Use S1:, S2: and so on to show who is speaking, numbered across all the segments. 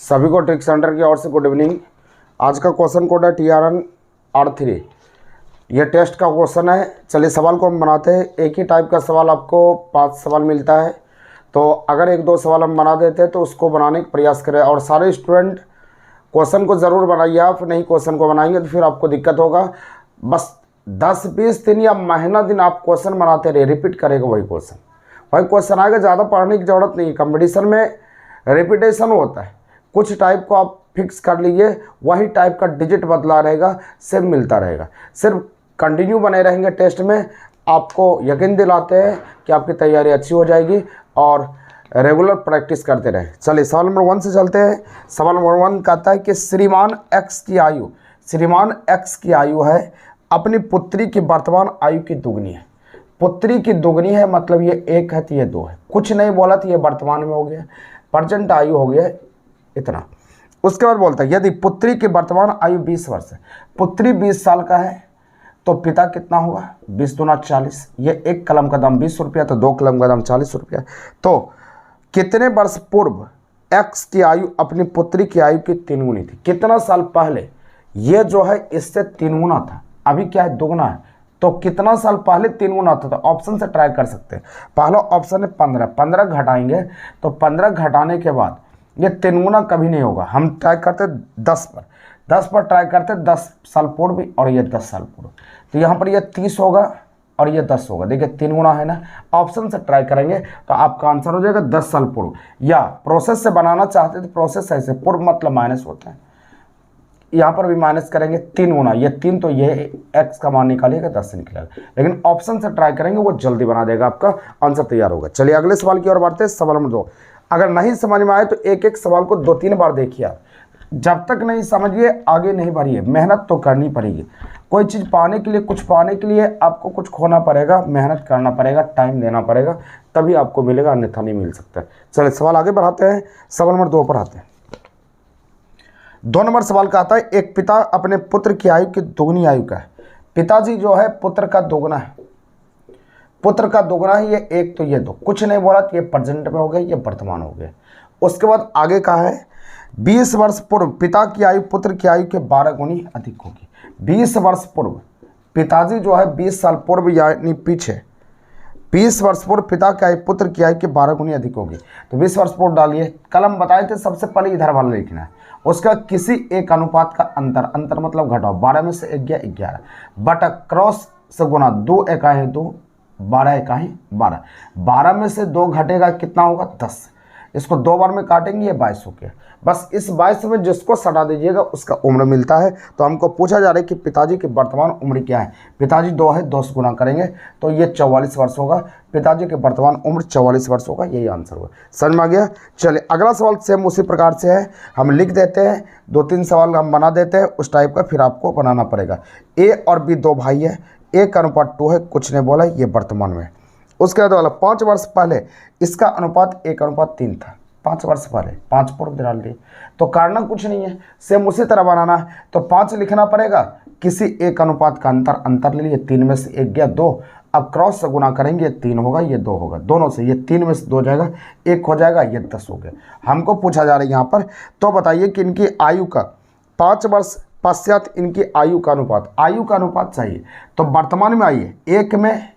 S1: सभी को trick centre की ओर से गुड इवनिंग। आज का क्वेश्चन कोड है TRN-R3। ये टेस्ट का क्वेश्चन है। चलिए सवाल को हम बनाते हैं। एक ही टाइप का सवाल आपको 5 सवाल मिलता है, तो अगर 1-2 सवाल हम बना देते हैं तो उसको बनाने का प्रयास करें। और सारे स्टूडेंट क्वेश्चन को ज़रूर बनाइए। आप नहीं क्वेश्चन को बनाएंगे तो फिर आपको दिक्कत होगा। बस 10-20 दिन या महीना दिन आप क्वेश्चन बनाते रहे, रिपीट करेगा वही क्वेश्चन आएगा। ज़्यादा पढ़ने की ज़रूरत नहीं है। कंपटीशन में रिपीटेशन होता है। कुछ टाइप को आप फिक्स कर लीजिए, वही टाइप का डिजिट बदला रहेगा, सेम मिलता रहेगा। सिर्फ कंटिन्यू बने रहेंगे टेस्ट में। आपको यकीन दिलाते हैं कि आपकी तैयारी अच्छी हो जाएगी और रेगुलर प्रैक्टिस करते रहें। चलिए सवाल नंबर 1 से चलते हैं। सवाल नंबर 1 कहता है कि श्रीमान एक्स की आयु है अपनी पुत्री की वर्तमान आयु की दुगनी है। पुत्री की दुगनी है मतलब ये 1 है तो ये 2 है। कुछ नहीं बोला तो ये वर्तमान में हो गया, प्रेजेंट आयु हो गया इतना। उसके बाद बोलता है यदि पुत्री की वर्तमान आयु 20 वर्ष है, पुत्री 20 साल का है तो पिता कितना होगा? 20 दूना 40। ये 1 कलम का दाम 20 रुपया तो 2 कलम का दाम 40 रुपया। तो कितने वर्ष पूर्व एक्स की आयु अपनी पुत्री की आयु की 3 गुनी थी? कितना साल पहले ये जो है इससे 3 गुना था, अभी क्या है 2 गुना है। तो कितना साल पहले 3 गुना था? तो ऑप्शन से ट्राई कर सकते हैं। पहला ऑप्शन है 15 घटाएंगे तो 15 घटाने के बाद ये 3 गुना कभी नहीं होगा। हम ट्राई करते 10 पर ट्राई करते 10 साल पूर्व और ये 10 साल पूर्व। तो यहाँ पर ये 30 होगा और ये 10 होगा। देखिए 3 गुना है ना। ऑप्शन से ट्राई करेंगे तो आपका आंसर हो जाएगा 10 साल पूर्व। या प्रोसेस से बनाना चाहते तो प्रोसेस ऐसे, पूर्व मतलब माइनस होता है, यहाँ पर भी माइनस करेंगे 3 गुना। ये 3 तो ये एक्स का मान निकालिएगा 10 से निकलेगा। लेकिन ऑप्शन से ट्राई करेंगे वो जल्दी बना देगा, आपका आंसर तैयार होगा। चलिए अगले सवाल की ओर बढ़ते हैं। सवाल नंबर 2। अगर नहीं समझ में आए तो एक सवाल को 2-3 बार देखिए आप। जब तक नहीं समझिए आगे नहीं बढ़िए। मेहनत तो करनी पड़ेगी। कोई चीज़ पाने के लिए, कुछ पाने के लिए आपको कुछ खोना पड़ेगा, मेहनत करना पड़ेगा, टाइम देना पड़ेगा, तभी आपको मिलेगा, अन्यथा नहीं मिल सकता। चलिए सवाल आगे बढ़ाते हैं। सवाल नंबर 2 पर आते हैं। 2 नंबर सवाल का आता है एक पिता अपने पुत्र की आयु की दुगनी आयु का है। पिताजी जो है पुत्र का दोगुना है, पुत्र का दोगुना है। ये 1 तो ये 2। कुछ नहीं बोला तो ये प्रेजेंट में हो गया, ये वर्तमान हो गया। उसके बाद आगे का है 20 वर्ष पूर्व पिता की आयु पुत्र की आयु के 12 गुनी अधिक होगी। 20 वर्ष पूर्व पिताजी जो है 20 साल पूर्व यानी पीछे 20 वर्ष पूर्व पिता की आयु पुत्र की आयु के 12 गुनी अधिक होगी। तो 20 वर्ष पूर्व डालिए। कलम बताए थे सबसे पहले इधर वाला लिखना है। उसका किसी एक अनुपात का अंतर मतलब घटाओ। 12 में से 1 गया 11 बटा क्रॉस से गुना 2 एकाई 2 12 एकाई 12। 12 में से 2 घटेगा कितना होगा? 10। इसको 2 बार में काटेंगे ये 22 हो गया। बस इस 22 में जिसको सटा दीजिएगा उसका उम्र मिलता है। तो हमको पूछा जा रहा है कि पिताजी की वर्तमान उम्र क्या है। पिताजी 2 है, 2 से गुना करेंगे तो ये 44 वर्ष होगा। पिताजी की वर्तमान उम्र 44 वर्ष होगा। यही आंसर होगा। समझ में आ गया? चलिए अगला सवाल सेम उसी प्रकार से है। हम लिख देते हैं, 2-3 सवाल हम बना देते हैं उस टाइप का, फिर आपको बनाना पड़ेगा। ए और बी 2 भाई है, 1:2 है। कुछ नहीं बोला, ये वर्तमान में। उसके बाद वाला 5 वर्ष पहले इसका अनुपात 1:3 था। 5 वर्ष पहले 5 पूर्व डाल दिए। तो करना कुछ नहीं है, सेम उसी तरह बनाना है। तो 5 लिखना पड़ेगा, किसी एक अनुपात का अंतर ले लिए। 3 में से 1 गया 2। अब क्रॉस से गुना करेंगे, 3 होगा ये 2 होगा। दोनों से ये 3 में से 2 जाएगा, 1 हो जाएगा, ये 10 हो गया। हमको पूछा जा रहा है यहाँ पर। तो बताइए कि इनकी आयु का 5 वर्ष पश्चात इनकी आयु का अनुपात चाहिए। तो वर्तमान में आइए 1 में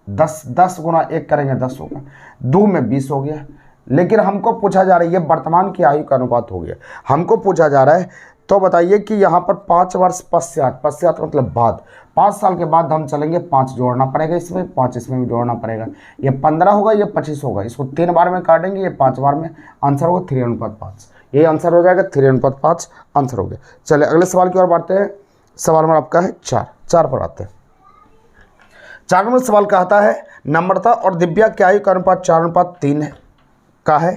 S1: 10 गुना 1 करेंगे 10 होगा। 2 में 20 हो गया। लेकिन हमको पूछा जा रहा है ये वर्तमान की आयु का अनुपात हो गया, हमको पूछा जा रहा है। तो बताइए कि यहाँ पर 5 वर्ष पश्चात मतलब बाद, 5 साल के बाद हम चलेंगे। 5 जोड़ना पड़ेगा इसमें, 5 इसमें भी जोड़ना पड़ेगा। ये 15 होगा, ये 25 होगा। इसको 3 बार में काटेंगे, ये 5 बार में। आंसर होगा 3:5। ये आंसर हो जाएगा 3:5 आंसर हो गया। चलिए अगले सवाल की ओर बढ़ते हैं। सवाल नंबर आपका है 4 पर आते हैं। 4 नंबर सवाल कहता है नम्रता और दिव्या की आयु का अनुपात 4:3 का है।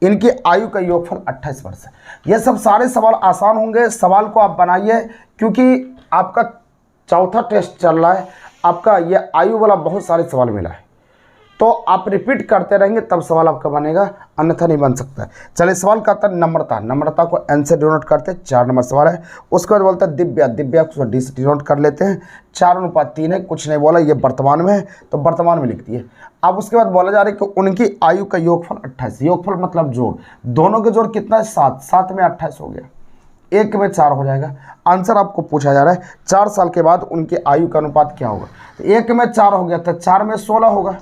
S1: इनकी आयु का योगफल 28 वर्ष है। ये सब सारे सवाल आसान होंगे। सवाल को आप बनाइए क्योंकि आपका चौथा टेस्ट चल रहा है। आपका ये आयु वाला बहुत सारे सवाल मिला है। तो आप रिपीट करते रहेंगे तब सवाल आपका बनेगा, अन्यथा नहीं बन सकता है। चलिए सवाल का आता है नम्रता। नम्रता को एन से डिनोट करते हैं, 4 नंबर सवाल है। उसके बाद बोलता है दिव्या। दिव्या को डी से डिनोट कर लेते हैं, 4:3 है, कुछ नहीं बोला, ये वर्तमान में है तो वर्तमान में लिख दिए। अब उसके बाद बोला जा रहा है कि उनकी आयु का योगफल 28। योगफल मतलब जोड़, दोनों के जोड़ कितना है 7, 7 में 28 हो गया, 1 में 4 हो जाएगा। आंसर आपको पूछा जा रहा है 4 साल के बाद उनकी आयु का अनुपात क्या होगा। तो 1 में 4 हो गया तो 4 में 16 होगा,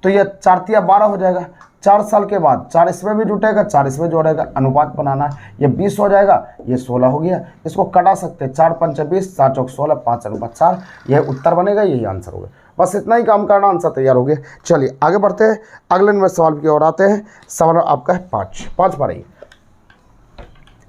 S1: तो यह 4 तिया 12 हो जाएगा। 4 साल के बाद 4 इसमें भी जुटेगा, 4 इसमें जोड़ेगा, अनुपात बनाना है। ये 20 हो जाएगा, ये 16 हो गया। इसको कटा सकते हैं, 4 पंच 20, 4 चौक 16, 5:4, यह उत्तर बनेगा, यही आंसर होगा। बस इतना ही काम करना, आंसर तैयार हो गया। चलिए आगे बढ़ते हैं, अगले नंबर सवाल की ओर आते हैं। सवाल आपका है 5 पर आइए।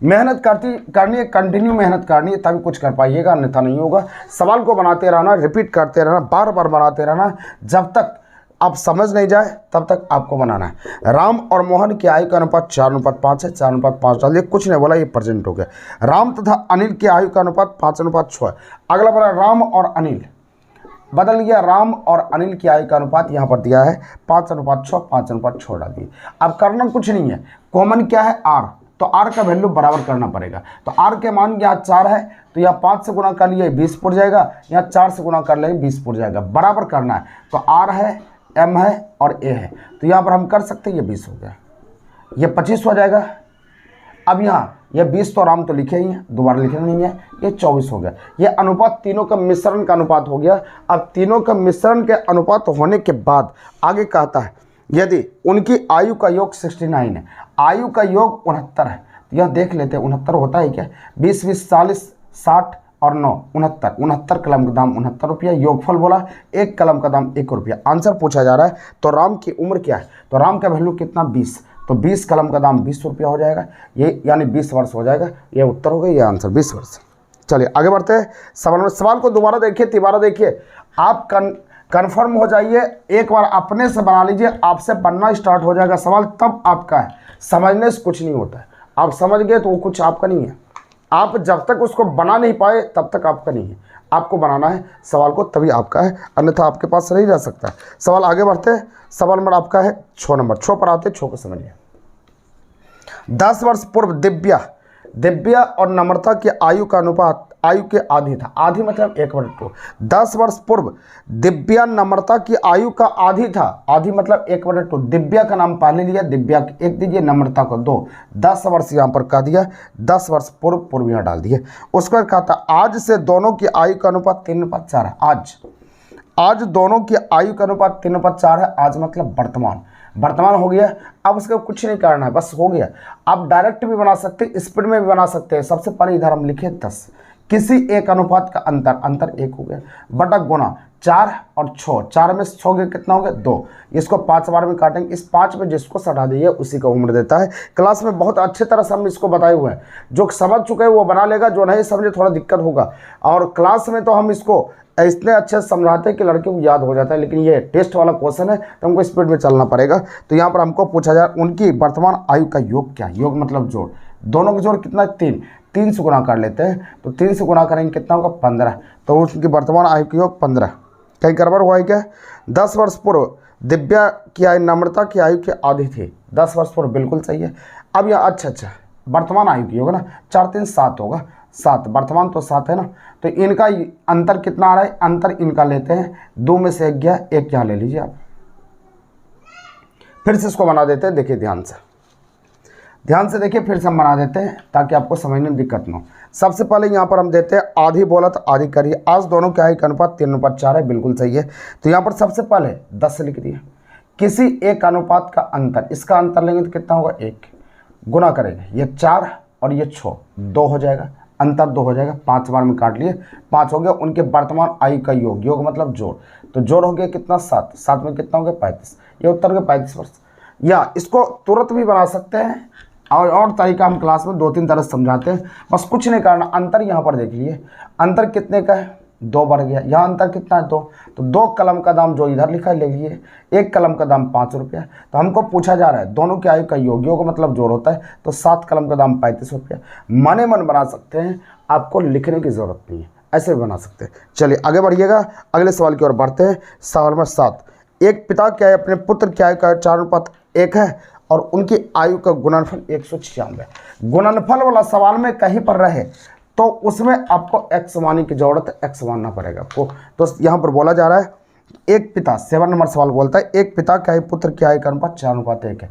S1: मेहनत करनी है, कंटिन्यू मेहनत करनी है तभी कुछ कर पाइएगा, अन्यथा नहीं होगा। सवाल को बनाते रहना, रिपीट करते रहना, बार बार बनाते रहना, जब तक आप समझ नहीं जाए तब तक आपको बनाना है। राम और मोहन की आयु का अनुपात 4:5 है, 4:5 डाल दिया, कुछ नहीं बोला, ये प्रेजेंट हो गया। राम तथा अनिल की आयु का अनुपात 5:6 है। अगला बोला राम और अनिल, बदल गया, राम और अनिल की आयु का अनुपात यहाँ पर दिया है 5:6, 5:6 डाल दिए। अब करना कुछ नहीं है, कॉमन क्या है आर, तो आर का वैल्यू बराबर करना पड़ेगा। तो आर के मान यहाँ 4 है, तो यहाँ 5 से गुणा कर लिए 20 पुर जाएगा, यहाँ 4 से गुणा कर लेंगे 20 पुर जाएगा, बराबर करना है। तो आर है, एम है और ए है, तो यहाँ पर हम कर सकते हैं, ये 20 हो गया, ये 25 हो जाएगा। अब यहाँ ये 20 तो राम तो लिखे ही हैं, दोबारा लिखना नहीं है, ये 24 हो गया। ये अनुपात तीनों का मिश्रण का अनुपात हो गया। अब तीनों का मिश्रण के अनुपात होने के बाद आगे कहता है यदि उनकी आयु का योग 69 है, आयु का योग 69 है, तो यह देख लेते हैं 69 होता है क्या। 20 20 40 60 और 9 69, 69 कलम का दाम 69 रुपया। योगफल बोला 1 कलम का दाम 1 रुपया। आंसर पूछा जा रहा है तो राम की उम्र क्या है, तो राम का वैल्यू कितना 20, तो 20 कलम का दाम 20 रुपया हो जाएगा, ये यानी 20 वर्ष हो जाएगा। ये उत्तर हो गया, ये आंसर 20 वर्ष। चलिए आगे बढ़ते हैं सवाल में। सवाल को दोबारा देखिए, तिबारा देखिए, आप कन्फर्म हो जाइए, एक बार अपने से बना लीजिए, आपसे बनना स्टार्ट हो जाएगा सवाल, तब आपका है। समझने से कुछ नहीं होता है, आप समझ गए तो वो कुछ आपका नहीं है। आप जब तक उसको बना नहीं पाए तब तक आपका नहीं है, आपको बनाना है सवाल को, तभी आपका है, अन्यथा आपके पास नहीं रह सकता है। सवाल आगे बढ़ते हैं। सवाल नंबर आपका है 6 नंबर। 6 पर आते, 6 को समझिए। 10 वर्ष पूर्व दिव्या और नम्रता की आयु का अनुपात आयु के आधी था। आधी मतलब 1/2। 10 वर्ष पूर्व दिव्या नम्रता की आयु का आधी था, आधी मतलब 1/2। दिव्या का नाम पहले लिया, दिव्या 1 दीजिए, नम्रता को 2, 10 वर्ष यहाँ पर कह दिया, 10 वर्ष पूर्व यहाँ डाल दिए। उसका कहा था आज से दोनों की आयु का अनुपात 3:4 है। आज दोनों की आयु का अनुपात 3:4 है। आज मतलब वर्तमान हो गया। अब उसका कुछ नहीं करना है, बस हो गया। आप डायरेक्ट भी बना सकते हैं, स्पीड में भी बना सकते हैं। सबसे पहले इधर हम लिखे 10, किसी एक अनुपात का अंतर 1 हो गया, बटा गुना 4 और 6, 4 में 6 गए कितना हो गया 2। इसको 5 बार में काटेंगे, इस 5 में जिसको सटा दिए उसी का उम्र देता है। क्लास में बहुत अच्छे तरह से हम इसको बताए हुए हैं, जो समझ चुके हैं वो बना लेगा, जो नहीं समझे थोड़ा दिक्कत होगा। और क्लास में तो हम इसको इतने अच्छे से समझाते हैं कि लड़के को याद हो जाता है, लेकिन ये टेस्ट वाला क्वेश्चन है तो हमको स्पीड में चलना पड़ेगा। तो यहाँ पर हमको पूछा जाए उनकी वर्तमान आयु का योग क्या है। योग मतलब जोड़, दोनों का जोड़ कितना 3 से गुणा कर लेते हैं, तो 3 से गुणा करेंगे कितना होगा 15, तो उनकी वर्तमान आयु का योग 15। कहीं गड़बड़ हुआ है क्या। 10 वर्ष पूर्व दिव्या की आयु नम्रता की आयु की आधी थी। 10 वर्ष पूर्व बिल्कुल सही है। अब यह अच्छा वर्तमान आयु की होगा ना, 4 3 7 होगा, 7 वर्तमान तो 7 है ना, तो इनका अंतर कितना आ रहा है, अंतर इनका लेते हैं, 2 में से 1 गया, 1 यहाँ ले लीजिए आप। फिर से इसको बना देते हैं, देखिए ध्यान से देखिए, फिर से हम बना देते हैं ताकि आपको समझने में दिक्कत ना हो। सबसे पहले यहाँ पर हम देते हैं आधी बोला तो आधी करिए। आज दोनों के आयु का अनुपात 3:4 है, बिल्कुल सही है। तो यहाँ पर सबसे पहले 10 लिख दिए, किसी एक अनुपात का अंतर, इसका अंतर लेंगे तो कितना होगा 1, गुना करेंगे ये 4 और ये 6, 2 हो जाएगा, अंतर 2 हो जाएगा, 5 बार में काट लिए, 5 हो गया। उनके वर्तमान आयु का योग मतलब जोड़, तो जोड़ हो गया कितना 7, 7 में कितना हो गया 35, ये उत्तर हो गया 35 वर्ष। या इसको तुरंत भी बना सकते हैं, और तरीका हम क्लास में 2-3 तरह से समझाते हैं, बस कुछ नहीं करना। अंतर यहाँ पर देख लिए, अंतर कितने का है 2 बढ़ गया, यहाँ अंतर कितना है 2, तो 2 कलम का दाम जो इधर लिखा है ले लिए, 1 कलम का दाम 5 रुपया। तो हमको पूछा जा रहा है दोनों की आयु का योग मतलब जोड़ होता है, तो 7 कलम का दाम 35 रुपया। मने मन बना सकते हैं, आपको लिखने की ज़रूरत नहीं है, ऐसे भी बना सकते हैं। चलिए आगे बढ़िएगा, अगले सवाल की ओर बढ़ते हैं। सवाल नंबर 7, एक पिता क्या है अपने पुत्र की आयु का 4:1 है और उनकी आयु का गुणनफल 196। गुणनफल वाला सवाल में कहीं पर रहे तो उसमें आपको x मानने की जरूरत है, x मानना पड़ेगा आपको। तो यहाँ पर बोला जा रहा है एक पिता, 7 नंबर सवाल बोलता है एक पिता की आयु पुत्र की आयु का अनुपात 4:1 है।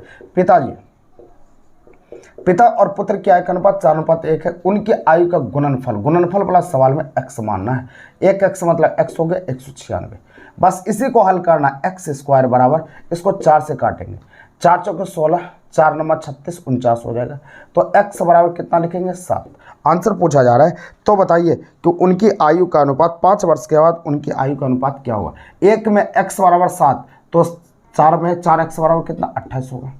S1: पिता और पुत्र की आयु का अनुपात 4:1 है। उनकी आयु का गुणनफल, गुणनफल वाला सवाल में x मानना है। एक x मतलब x हो गया 196। बस इसी को हल करना, x² बराबर, इसको 4 से काटेंगे, 4 चौके 16, 4 नंबर 36, 49 हो जाएगा। तो x बराबर कितना लिखेंगे 7। आंसर पूछा जा रहा है तो बताइए कि उनकी आयु का अनुपात 5 वर्ष के बाद उनकी आयु का अनुपात क्या होगा। एक में x बराबर 7 तो 4 में 4x बराबर कितना 28 होगा।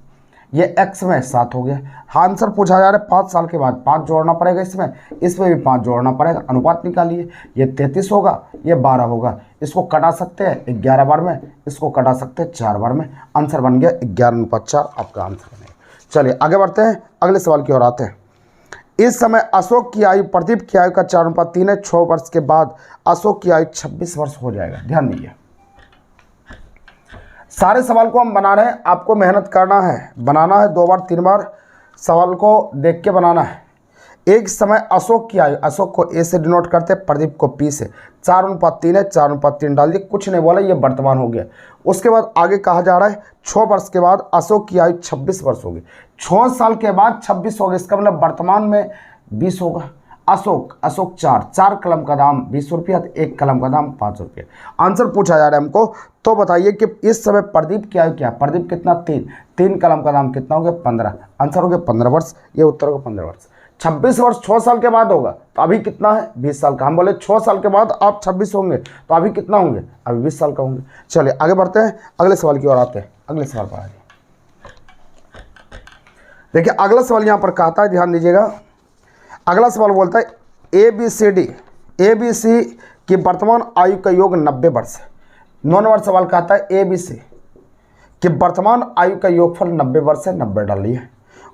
S1: ये x में 7 हो गया। आंसर पूछा जा रहा है 5 साल के बाद 5 जोड़ना पड़ेगा, इसमें भी 5 जोड़ना पड़ेगा। अनुपात निकालिए, ये 33 होगा, ये 12 होगा। इसको कटा सकते हैं 11 बार में, इसको कटा सकते हैं 4 बार में। आंसर बन गया 11:4 आपका आंसर बनेगा। चलिए आगे बढ़ते हैं, अगले सवाल की ओर आते हैं। इस समय अशोक की आयु प्रदीप की आयु का 4:3 है। 6 वर्ष के बाद अशोक की आयु 26 वर्ष हो जाएगा। ध्यान दीजिए, सारे सवाल को हम बना रहे हैं, आपको मेहनत करना है, बनाना है 2 बार 3 बार सवाल को देख के बनाना है। एक समय अशोक की आयु, अशोक को ए से डिनोट करते हैं, प्रदीप को पी से। 4:3 है, 4:3 डाल दिए, कुछ नहीं बोला, ये वर्तमान हो गया। उसके बाद आगे कहा जा रहा है 6 वर्ष के बाद अशोक की आयु 26 वर्ष होगी। 6 साल के बाद 26 होगी, इसका मतलब वर्तमान में 20 होगा। अशोक 4 कलम का दाम 20 रुपया, तो 1 कलम का दाम 5 रुपया। आंसर पूछा जा रहा है हमको, तो बताइए कि इस समय प्रदीप की आयु क्या है। प्रदीप कितना 3 कलम का दाम कितना हो गया 15। आंसर हो गया 15 वर्ष, ये उत्तर होगा 15 वर्ष। 26 वर्ष 6 साल के बाद होगा, तो अभी कितना है 20 साल का। हम बोले 6 साल के बाद आप 26 होंगे, तो अभी कितना होंगे, अभी 20 साल का होंगे। चलिए आगे बढ़ते हैं, अगले सवाल की ओर आते हैं। अगले सवाल पर आइए, देखिए अगला सवाल यहाँ पर कहता है, ध्यान दीजिएगा। अगला सवाल बोलता है ABC की वर्तमान आयु का योग 90 वर्ष है। 9 नंबर सवाल कहता है ABC की वर्तमान आयु का योगफल 90 वर्ष है, 90 डालिए।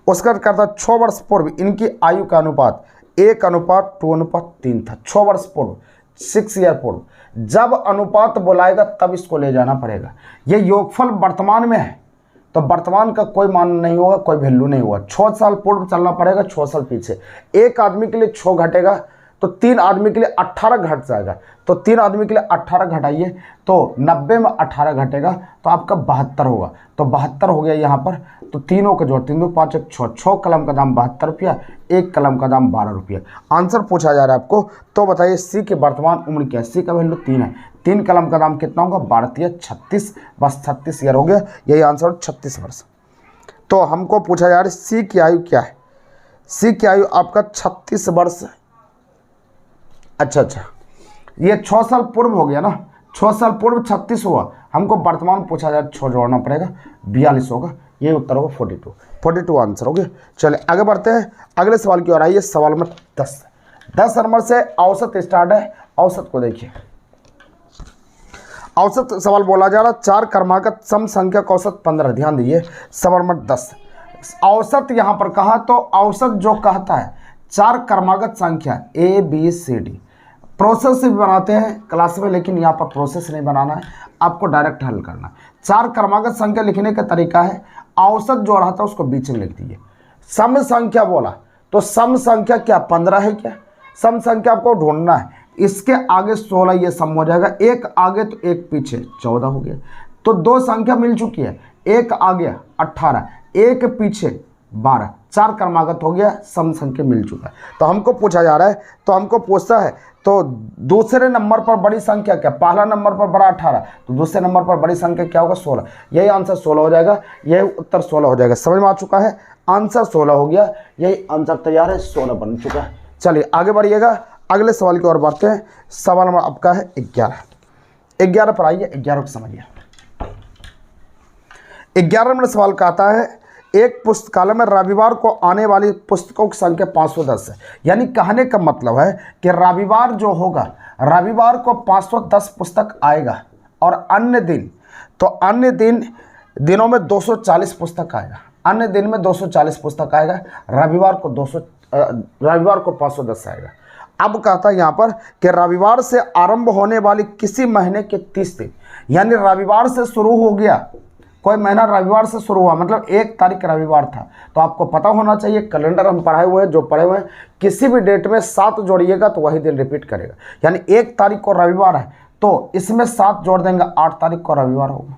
S1: उसका कहता है 6 वर्ष पूर्व इनकी आयु का अनुपात 1:2:3 था। 6 वर्ष पूर्व, 6 ईयर पूर्व, जब अनुपात बुलाएगा तब इसको ले जाना पड़ेगा। ये योगफल वर्तमान में है, तो वर्तमान का कोई मान नहीं होगा, कोई वैल्यू नहीं होगा। 6 साल पूर्व चलना पड़ेगा, 6 साल पीछे। एक आदमी के लिए 6 घटेगा तो 3 आदमी के लिए 18 घट जाएगा, तो 3 आदमी के लिए 18 घटाइए, तो 90 में 18 घटेगा तो आपका 72 होगा। तो 72 हो गया यहाँ पर, तो तीनों का जोड़ 3 2 5 1 6, 6 कलम का दाम 72 रुपया, 1 कलम का दाम 12 रुपया। आंसर पूछा जा रहा है आपको, तो बताइए सी की वर्तमान उम्र क्या है। सी का वैल्यू 3 है, 3 कलम का दाम कितना होगा 12 36, बस 36 ईयर हो गया, यही आंसर 36 वर्ष। तो हमको पूछा जा रहा है सी की आयु क्या है। सी की आयु आपका 36 वर्ष। अच्छा, ये 6 साल पूर्व हो गया ना, 6 साल पूर्व 36 हुआ, हमको वर्तमान पूछा जाए 6 जोड़ना पड़ेगा, 42 होगा, ये उत्तर होगा 42 आंसर हो गया। चलिए आगे बढ़ते हैं, अगले सवाल की ओर आइए। सवाल नंबर 10 नंबर से औसत स्टार्ट है। औसत को देखिए, औसत सवाल बोला जा रहा, 4 क्रमागत सम संख्या का औसत 15। ध्यान दीजिए, सवाल नंबर 10 औसत यहाँ पर कहा, तो औसत जो कहता है 4 क्रमागत संख्या ABCD। प्रोसेस से भी बनाते हैं क्लास में, लेकिन यहाँ पर प्रोसेस नहीं बनाना है, आपको डायरेक्ट हल करना है। 4 क्रमागत संख्या लिखने का तरीका है, औसत जो रहा था उसको बीच में लिख दीजिए। सम संख्या बोला, तो सम संख्या क्या 15 है क्या। सम संख्या आपको ढूंढना है, इसके आगे 16 ये सम हो जाएगा, एक आगे तो एक पीछे 14 हो गया। तो 2 संख्या मिल चुकी है, एक आगे 18, एक पीछे 12, 4 क्रमागत हो गया, सम संख्या मिल चुका है। तो हमको पूछा जा रहा है, तो हमको पूछता है तो दूसरे नंबर पर बड़ी संख्या क्या। पहला नंबर पर बड़ा 18, तो दूसरे नंबर पर बड़ी संख्या क्या होगा 16, यही आंसर 16 हो जाएगा, यही उत्तर 16 हो जाएगा। समझ में आ चुका है, आंसर 16 हो गया, यही आंसर तैयार है, 16 बन चुका है। चलिए आगे बढ़िएगा, अगले सवाल की ओर बढ़ते हैं। सवाल नंबर आपका है 11 पर आइए, 11 को समझिए। 11 नंबर सवाल का आता है, एक पुस्तकालय में रविवार को आने वाली पुस्तकों की संख्या 510 है। यानी कहने का मतलब है कि रविवार जो होगा, रविवार को 510 पुस्तक आएगा, और अन्य दिन, तो अन्य दिनों में 240 पुस्तक आएगा। अन्य दिन में 240 पुस्तक आएगा, रविवार को 510 आएगा। अब कहता है यहाँ पर कि रविवार से आरंभ होने वाली किसी महीने के 30 दिन, यानी रविवार से शुरू हो गया, कोई महीना रविवार से शुरू हुआ, मतलब 1 तारीख रविवार था, तो आपको पता होना चाहिए, कैलेंडर हम पढ़ाए हुए हैं, जो पढ़े हुए हैं, किसी भी डेट में 7 जोड़िएगा तो वही दिन रिपीट करेगा। यानी 1 तारीख को रविवार है तो इसमें 7 जोड़ देंगे, 8 तारीख को रविवार होगा।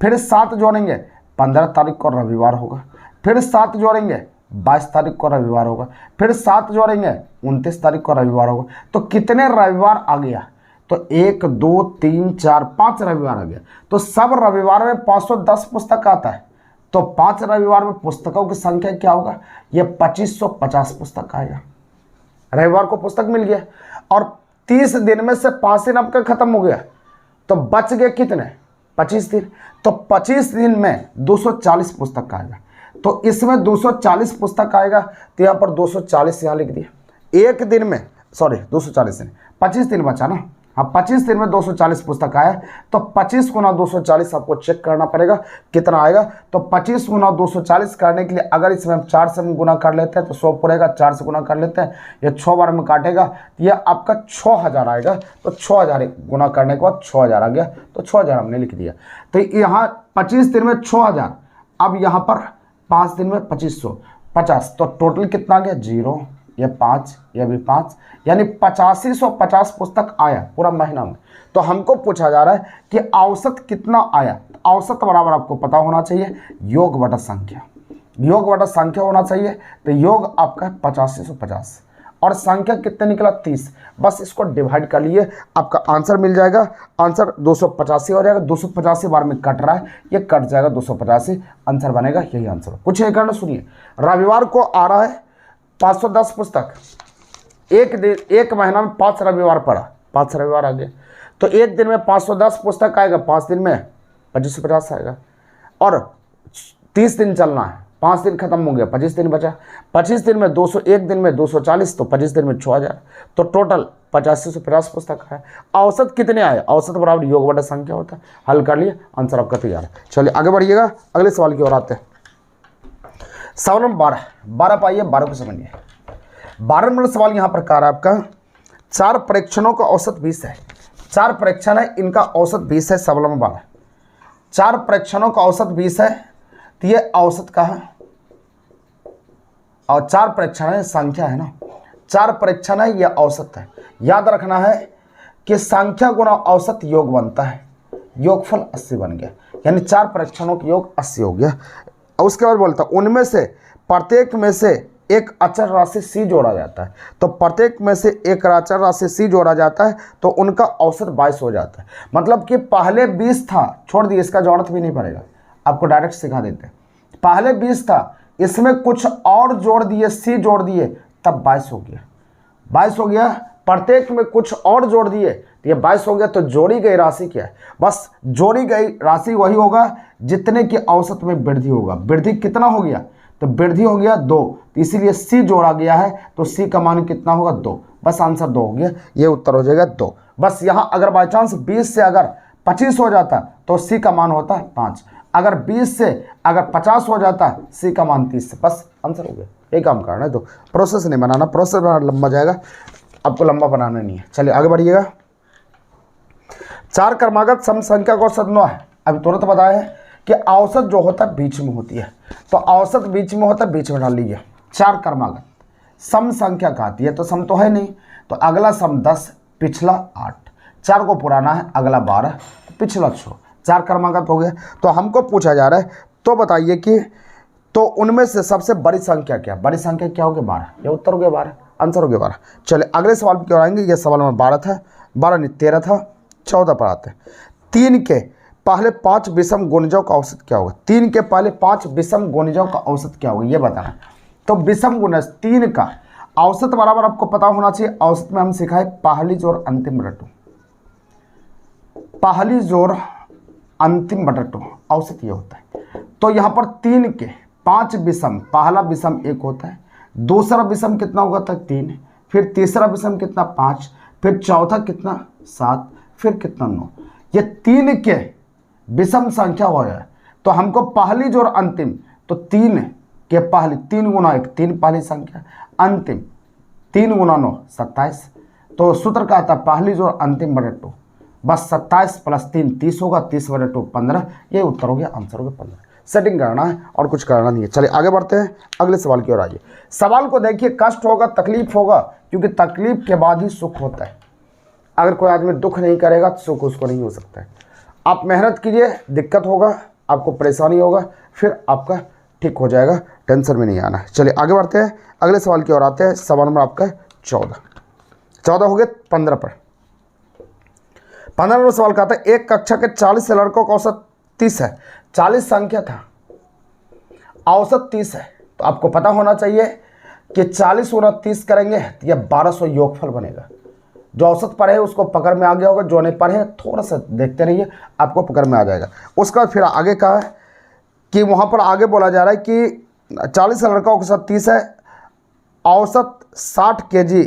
S1: फिर 7 जोड़ेंगे, 15 तारीख को रविवार होगा। फिर 7 जोड़ेंगे, 22 तारीख को रविवार होगा। फिर 7 जोड़ेंगे, 29 तारीख को रविवार होगा। तो कितने रविवार आ गया? तो 1 2 3 4 5 रविवार आ गया। तो सब रविवार में 510 पुस्तक आता है, तो 5 रविवार में पुस्तकों की संख्या क्या होगा? ये 2550 पुस्तक आएगा। रविवार को पुस्तक मिल गया और 30 दिन में से 5 दिन आपका खत्म हो गया, तो बच गए कितने? 25 दिन। तो 25 दिन में 240 पुस्तक आएगा। तो इसमें 240 पुस्तक आएगा, तो यहाँ पर 240 यहाँ लिख दिया। एक दिन में, सॉरी 240 दिन, 25 दिन बचा ना, हाँ 25 दिन में 240 पुस्तक आया, तो 25 गुना 240 आपको चेक करना पड़ेगा कितना आएगा। तो 25 गुना 240 करने के लिए अगर इसमें हम 4 से गुना कर लेते हैं तो 100 पड़ेगा, 4 से गुना कर लेते हैं, ये 6 बार में काटेगा, ये आपका 6000 आएगा। तो 6000 गुना करने के बाद 6000 आ गया, तो 6000 हमने लिख दिया। तो यहाँ 25 दिन में 6000, अब यहाँ पर 5 दिन में 2550, तो टोटल कितना आ गया? 0, ये 5, ये भी 5, यानी 8550 पुस्तक आया पूरा महीना में। तो हमको पूछा जा रहा है कि औसत कितना आया। औसत बराबर आपको पता होना चाहिए योग बटा संख्या, योग बटा संख्या होना चाहिए। तो योग आपका है 8550 और संख्या कितने निकला? 30। बस इसको डिवाइड कर लिए, आपका आंसर मिल जाएगा। आंसर 285 हो जाएगा। 285 बार में कट रहा है, ये कट जाएगा 285, आंसर बनेगा यही आंसर। कुछ नहीं करना, सुनिए। रविवार को आ रहा है 510 पुस्तक, एक दिन, एक महीना में 5 रविवार पड़ा, 5 रविवार आ गए, तो एक दिन में 510 पुस्तक आएगा, 5 दिन में 2550 आएगा। और 30 दिन चलना है, 5 दिन खत्म हो गया, 25 दिन बचा। 25 दिन में 200, एक दिन में 240, तो 25 दिन में 6000, तो टोटल 8550 पुस्तक है। औसत कितने आए? औसत बराबर योग बटा संख्या होता है। हल कर लिए, आंसर आपका तैयार है। चलिए आगे बढ़िएगा, अगले सवाल की ओर आते हैं। सवाल नंबर 12 पाइए, 12 को समझिए। 12 नंबर सवाल यहाँ पर कह रहा है आपका, 4 परीक्षणों का औसत 20 है। 4 परीक्षण है, इनका औसत 20 है। सवाल नंबर 12, 4 परीक्षणों का औसत 20 है, तो ये औसत का है, और 4 परीक्षण है, संख्या है ना, 4 परीक्षण है, ये औसत है। याद रखना है कि संख्या गुना औसत योग बनता है, योगफल 80 बन गया, यानी 4 परीक्षणों का योग 80 हो गया। और उसके बाद बोलता उनमें से प्रत्येक में से एक अचर राशि सी जोड़ा जाता है। तो प्रत्येक में से एक अचर राशि सी जोड़ा जाता है, तो उनका औसत 22 हो जाता है। मतलब कि पहले 20 था, छोड़ दिए, इसका जरूरत भी नहीं पड़ेगा, आपको डायरेक्ट सिखा देते हैं। पहले 20 था, इसमें कुछ और जोड़ दिए, सी जोड़ दिए, तब 22 हो गया। 22 हो गया, प्रत्येक में कुछ और जोड़ दिए, तो ये 22 हो गया। तो जोड़ी गई राशि क्या है? बस जोड़ी गई राशि वही होगा जितने की औसत में वृद्धि होगा। वृद्धि कितना हो गया? तो वृद्धि हो गया 2, तो इसीलिए सी जोड़ा गया है, तो सी का मान कितना होगा? 2। बस आंसर 2 हो गया, ये उत्तर हो जाएगा 2। बस यहाँ अगर बाई चांस 20 से अगर 25 हो जाता तो सी का मान होता है 5। अगर 20 से अगर 50 हो जाता, सी का मान 30 से, बस आंसर हो गया। यही काम करना है, तो प्रोसेस नहीं बनाना, प्रोसेस लंबा जाएगा, आपको लंबा बनाना नहीं है। चलिए आगे बढ़िएगा। 4 क्रमागत सम संख्या का औसत 9 है। अभी तुरंत बताया है कि औसत जो होता है बीच में होती है, तो औसत बीच में होता है, बीच में डाल लीजिए। 4 क्रमागत सम संख्या का आती है, तो सम तो है नहीं, तो अगला सम 10, पिछला 8, 4 को पुराना है, अगला 12, पिछला 6, 4 क्रमागत हो गया। तो हमको पूछा जा रहा है, तो बताइए कि तो उनमें से सबसे बड़ी संख्या क्या? बड़ी संख्या क्या होगी? 12। ये उत्तर हो गया 12, आंसर हो गया 12। चलिए अगले सवाल पर क्यों आएंगे। ये सवाल नंबर 12 था, 12 नहीं 13 था, 14 पर आते हैं। 3 के पहले 5 विषम गुणजों का औसत क्या होगा? 3 के पहले 5 विषम गुणजों का औसत क्या होगा, ये बताना। तो विषम गुणज 3 का औसत बराबर आपको पता होना चाहिए। औसत में हम सिखाए पहली जोड़ अंतिम बटा 2, पहली जोड़ अंतिम बटा 2, औसत ये होता है। तो यहाँ पर 3 के 5 विषम, पहला विषम 1 होता है, दूसरा विषम कितना होगा था? 3, फिर तीसरा विषम कितना? 5, फिर चौथा कितना? 7, फिर कितना? 9। ये 3 के विषम संख्या हो जाए, तो हमको पहली जोड़ अंतिम, तो 3 के पहली, 3 गुना 1, 3 पहली संख्या, अंतिम 3 गुना 9 27। तो सूत्र का आता पहली जोड़ अंतिम बटे 2, बस 27 प्लस 3 30 होगा, 30 बटे 2 15। ये उत्तर हो गया, आंसर हो गया 15। सेटिंग करना है और कुछ करना नहीं है। चलिए आगे बढ़ते हैं अगले सवाल की ओर। आइए सवाल को देखिए, कष्ट होगा, तकलीफ होगा, क्योंकि तकलीफ के बाद ही सुख होता है। अगर कोई आदमी दुख नहीं करेगा तो सुख उसको नहीं हो सकता है। आप मेहनत कीजिए, दिक्कत होगा, आपको परेशानी होगा, फिर आपका ठीक हो जाएगा, टेंशन में नहीं आना है। चलिए आगे बढ़ते हैं अगले सवाल की ओर आते हैं। सवाल नंबर आपका 14 हो गए 15 पर। 15 नंबर सवाल का आता है, एक कक्षा के 40 लड़कों का औसत 30 है। 40 संख्या था, औसत 30 है, तो आपको पता होना चाहिए कि 40 गुना 30 करेंगे तो यह 1200 योगफल बनेगा। जो औसत पढ़े उसको पकड़ में आ गया होगा, जो नहीं पढ़े थोड़ा सा देखते रहिए, आपको पकड़ में आ जाएगा। उसका फिर आगे का है कि वहाँ पर आगे बोला जा रहा है कि 40 लड़कों का औसत 30 है, औसत 60 kg,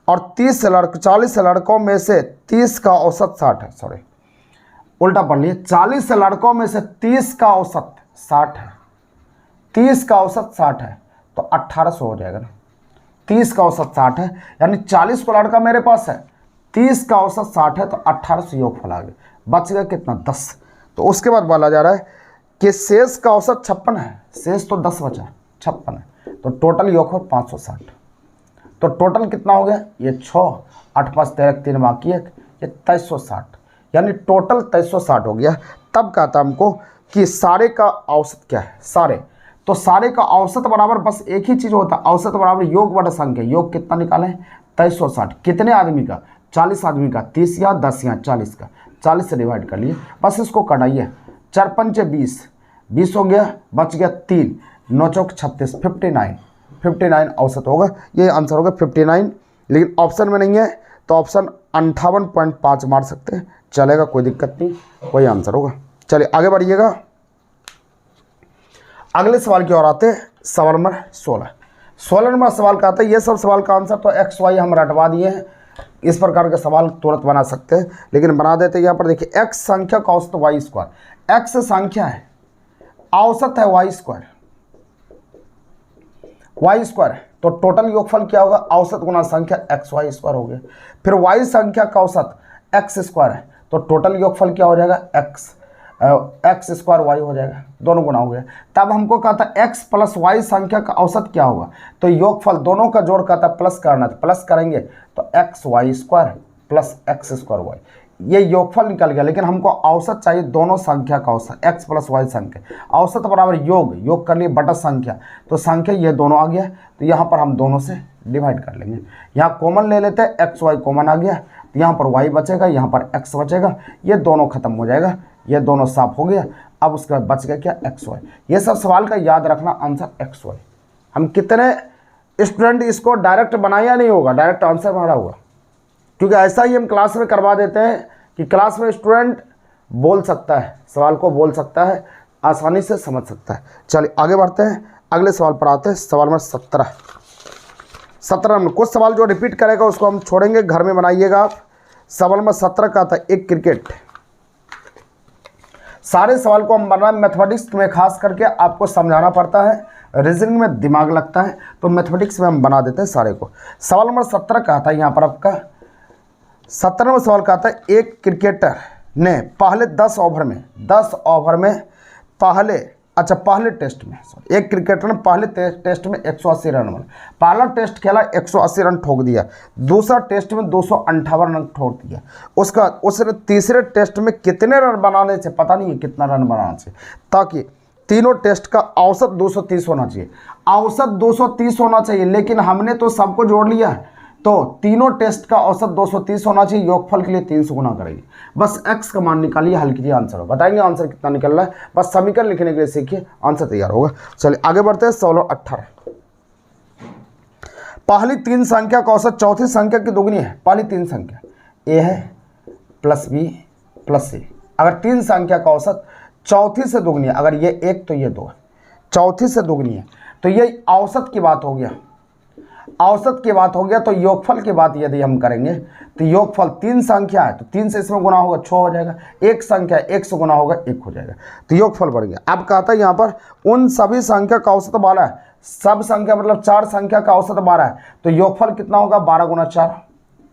S1: और 40 लड़कों में से 30 का औसत 60 है। सॉरी, उल्टा पढ़ लिए, 40 लड़कों में से 30 का औसत 60 है, 30 का औसत 60 है, तो 1800 हो जाएगा ना। 30 का औसत 60 है, यानी 40 को लड़का मेरे पास है, 30 का औसत 60 है, तो 1800 योगफल आ गया। बच गया कितना 10। तो उसके बाद बोला जा रहा है कि शेष का औसत 56 है, शेष तो 10 बचा, 56 है, तो टोटल योगफल 560। तो टोटल कितना हो गया, ये 6 8 5 13 3 बाकी 1, ये 2360, यानी टोटल 2360 हो गया। तब कहता हमको कि सारे का औसत क्या है, सारे, तो सारे का औसत बराबर बस एक ही चीज़ होता है, औसत बराबर योग बटा संख्या। योग कितना निकालें, 2360। कितने आदमी का, 40 आदमी का, 30 या 10 या 40 का, 40 से डिवाइड कर लिए, बस इसको कटाइए। 4 5 20, 20 हो गया, बच गया 3, 9 चौक 36, 59 औसत होगा। ये आंसर होगा 59। लेकिन ऑप्शन में नहीं है तो ऑप्शन 58.5 मार सकते हैं, चलेगा, कोई दिक्कत नहीं, वही आंसर होगा। चलिए आगे बढ़िएगा अगले सवाल की ओर आते हैं। सवाल नंबर 16 नंबर सवाल का आता है, ये सब सवाल का आंसर तो एक्स वाई हम रटवा दिए हैं, इस प्रकार के सवाल तुरंत बना सकते हैं, लेकिन बना देते हैं। यहाँ पर देखिए, एक्स संख्या का औसत वाई स्क्वायर, एक्स संख्या है, औसत है वाई स्क्वायर, वाई स्क्वायर है, तो टोटल योगफल क्या होगा, औसत गुना संख्या एक्स वाई स्क्वायर हो गया। फिर वाई संख्या का औसत एक्स स्क्वायर है, तो टोटल योगफल क्या हो जाएगा, एक्स स्क्वायर वाई हो जाएगा, दोनों गुना हो गया। तब हमको कहता है एक्स प्लस वाई संख्या का औसत क्या होगा, तो योगफल दोनों का जोड़ कहता है प्लस करना, तो प्लस करेंगे तो X Y square plus X square Y, ये योगफल निकल गया। लेकिन हमको औसत चाहिए दोनों संख्या का औसत, एक्स प्लस वाई संख्या, औसत बराबर योग कर लिए बटा संख्या, तो संख्या ये दोनों आ गया, तो यहाँ पर हम दोनों से डिवाइड कर लेंगे। यहाँ कॉमन ले लेते हैं, एक्स वाई कॉमन आ गया, तो यहाँ पर वाई बचेगा, यहाँ पर एक्स बचेगा, ये दोनों खत्म हो जाएगा, ये दोनों साफ हो गया। अब उसके बाद बच गया क्या, एक्स वाई। ये सब सवाल का याद रखना, आंसर एक्स वाई। हम कितने स्टूडेंट इसको डायरेक्ट बनाया नहीं होगा, डायरेक्ट आंसर बना होगा, क्योंकि ऐसा ही हम क्लास में करवा देते हैं कि क्लास में स्टूडेंट बोल सकता है, सवाल को बोल सकता है, आसानी से समझ सकता है। चलिए आगे बढ़ते हैं, अगले सवाल पर आते हैं। सवाल नंबर 17 में कुछ सवाल जो रिपीट करेगा उसको हम छोड़ेंगे, घर में बनाइएगा आप। सवाल नंबर 17 का था एक क्रिकेट। सारे सवाल को हम बनाना, मैथमेटिक्स में खास करके आपको समझाना पड़ता है, रीजनिंग में दिमाग लगता है, तो मैथमेटिक्स में हम बना देते हैं सारे को। सवाल नंबर 17 का था यहाँ पर आपका 17वां सवाल का था, एक क्रिकेटर ने पहले 10 ओवर में पहले टेस्ट में एक क्रिकेटर ने पहले टेस्ट में 180 रन बना, पहला टेस्ट खेला 180 रन ठोक दिया, दूसरा टेस्ट में 258 रन ठोक दिया, उसने तीसरे टेस्ट में कितने रन बनाने से, पता नहीं है कितना रन बनाना चाहिए, ताकि तीनों टेस्ट का औसत 230 होना चाहिए, औसत 230 होना चाहिए, लेकिन हमने तो सबको जोड़ लिया, तो तीनों टेस्ट का औसत 230 होना चाहिए, योगफल के लिए 300 गुना करेंगे, बस x का मान निकालिए, हल कीजिए, आंसर हो बताएंगे आंसर कितना निकल रहा है, बस समीकरण लिखने के लिए सीखिए, आंसर तैयार होगा। चलिए आगे बढ़ते हैं। सवाल 18, पहली 3 संख्या का औसत चौथी संख्या की दुगनी है। पहली 3 संख्या a है प्लस b प्लस c, अगर 3 संख्या का औसत चौथी से दुगनी है, अगर ये 1 तो ये 2 है, चौथी से दुगनी है, तो ये औसत की बात हो गया, औसत की बात हो गया। तो योगफल की बात यदि हम करेंगे तो योगफल 3 संख्या है तो 3 से इसमें गुना होगा 6 हो जाएगा, एक संख्या 1 से गुना होगा 1 हो जाएगा, तो योगफल बढ़ गया। अब कहता है यहाँ पर उन सभी संख्या का औसत वाला है सब संख्या मतलब 4 संख्या का औसत 12 है, तो योगफल कितना होगा? 12 गुना 4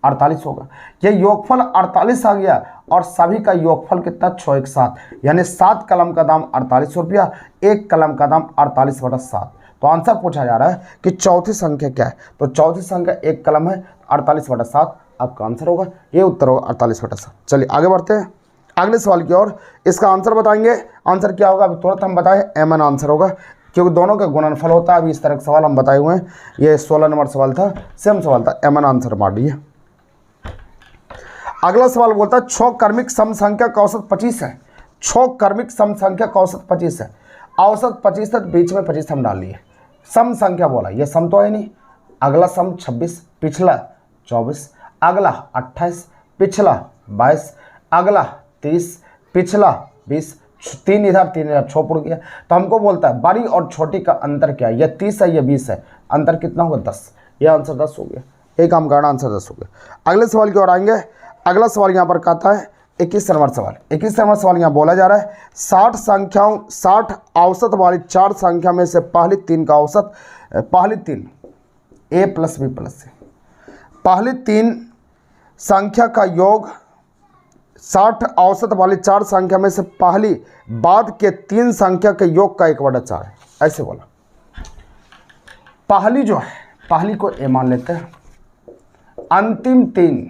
S1: 48 होगा। ये योगफल 48 आ गया और सभी का योगफल कितना? 6 1 7, यानी 7 कलम का दाम 48 रुपया, 1 कलम का दाम 48/7। तो आंसर पूछा जा रहा है कि चौथी संख्या क्या है, तो चौथी संख्या 1 कलम है, 48/7 आपका आंसर होगा। ये उत्तर होगा 48/7। चलिए आगे बढ़ते हैं अगले सवाल की ओर। इसका आंसर बताएंगे। आंसर क्या होगा अभी तुरंत हम बताएं, mn आंसर होगा, क्योंकि दोनों का गुणनफल होता है। अभी इस तरह का सवाल हम बताए हुए हैं। ये 16 नंबर सवाल था, सेम सवाल था, mn आंसर मार दिए। अगला सवाल बोलता है 6 क्रमिक सम संख्या का औसत 25 है। 6 क्रमिक सम संख्या का औसत 25 है। औसत 25 है, बीच में 25 हम डाल लिए। सम संख्या बोला, ये सम तो है नहीं। अगला सम 26, पिछला 24, अगला 28, पिछला 22, अगला 30, पिछला 20, 3 इधर 3 इधर, 6 पुड़ गया। तो हमको बोलता है बड़ी और छोटी का अंतर क्या है? ये 30 है, ये 20 है, अंतर कितना होगा? 10। ये आंसर 10 हो गया। एक काम करना, आंसर 10 हो गया। अगले सवाल की ओर आएंगे। अगला सवाल यहाँ पर कहता है 21 नंबर सवाल। 21 नंबर सवाल यहाँ बोला जा रहा है 60 औसत वाली 4 संख्या में से पहली 3 का औसत, पहली 3 a + b + c, पहली 3 संख्या का योग 60 औसत वाली 4 संख्या में से पहली बाद के 3 संख्या के योग का 1/4 है। ऐसे बोला। पहली जो है, पहली को a मान लेते हैं, अंतिम 3